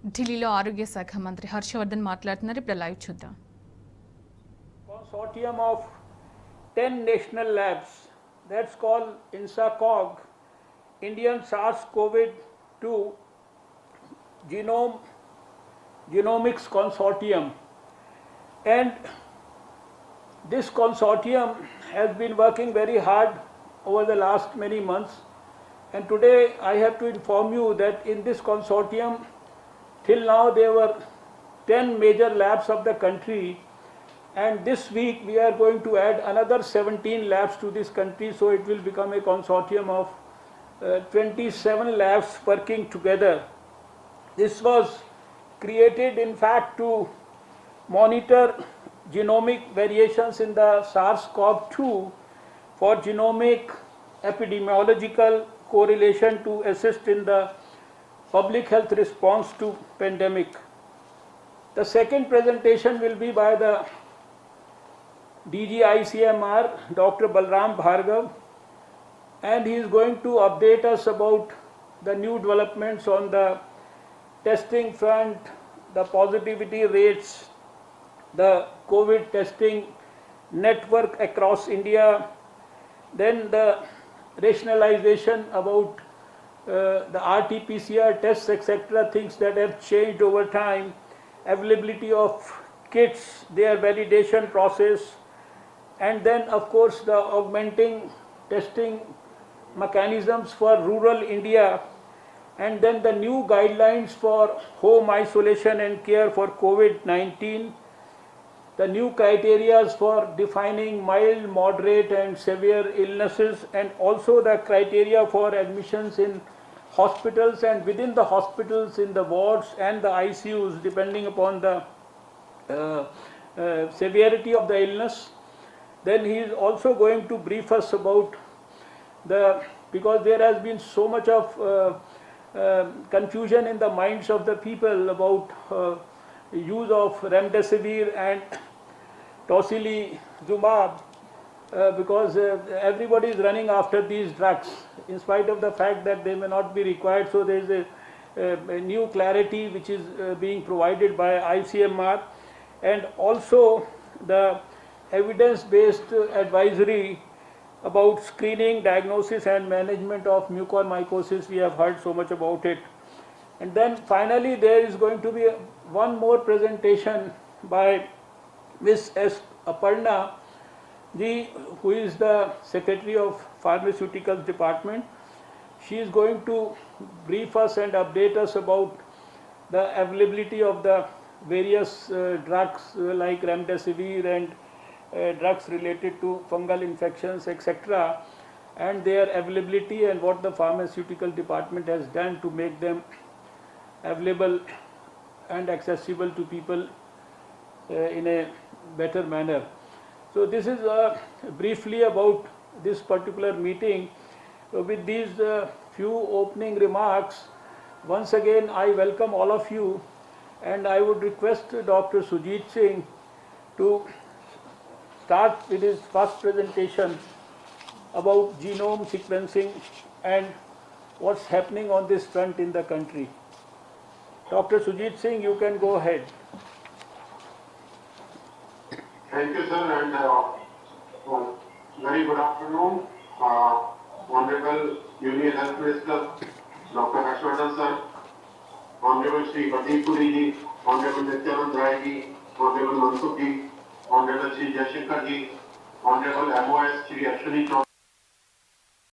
ఢిల్లీలో ఆరోగ్య శాఖ మంత్రి హర్షవర్ధన్ మాట్లాడుతున్నారు. ఇప్పుడు లైవ్ చూద్దాం. Consortium of 10 national labs, that's called INSACOG, Indian SARS-CoV-2 Genomics Consortium, and this consortium has been working very hard over the last many months, and today I have to inform you that in this consortium till now there were 10 major labs of the country, and this week we are going to add another 17 labs to this country, so it will become a consortium of 27 labs working together. This was created in fact to monitor genomic variations in the SARS-CoV-2 for genomic epidemiological correlation to assist in the public health response to pandemic. The second presentation will be by the DG ICMR, Dr. Balram Bhargav, and he is going to update us about the new developments on the testing front, the positivity rates, the COVID testing network across India, then the rationalization about the RT-PCR tests, etc., things that have changed over time, availability of kits, their validation process, and then of course the augmenting testing mechanisms for rural India, and then the new guidelines for home isolation and care for COVID-19, the new criteria for defining mild, moderate and severe illnesses, and also the criteria for admissions in hospitals and within the hospitals, in the wards and the ICUs, depending upon the severity of the illness. Then he is also going to brief us about because there has been so much of confusion in the minds of the people about use of remdesivir and tocilizumab, because everybody is running after these drugs in spite of the fact that they may not be required. So there is a new clarity which is being provided by ICMR, and also the evidence-based advisory about screening, diagnosis and management of mucormycosis. We have heard so much about it. And then finally there is going to be one more presentation by Ms. S. Aparna ji, who is the Secretary of Pharmaceuticals Department. She is going to brief us and update us about the availability of the various drugs like remdesivir and drugs related to fungal infections, etc., and their availability and what the pharmaceutical department has done to make them available and accessible to people in a better manner. So this is briefly about this particular meeting. With these few opening remarks, once again I welcome all of you, and I would request Dr. Sujit Singh to start with his first presentation about genome sequencing and what's happening on this front in the country. Dr. Sujit Singh, you can go ahead. Thank you, sir, and very good afternoon. Honorable Union Health Minister, Dr. Harshvardhan sir, Honorable Shri Pradeep Puri ji, Honorable Nityanand Rai ji, Honorable Mansukh ji, Honorable Shri Jaishankar ji, Honorable MOS Shri Ashwini Chaudhary.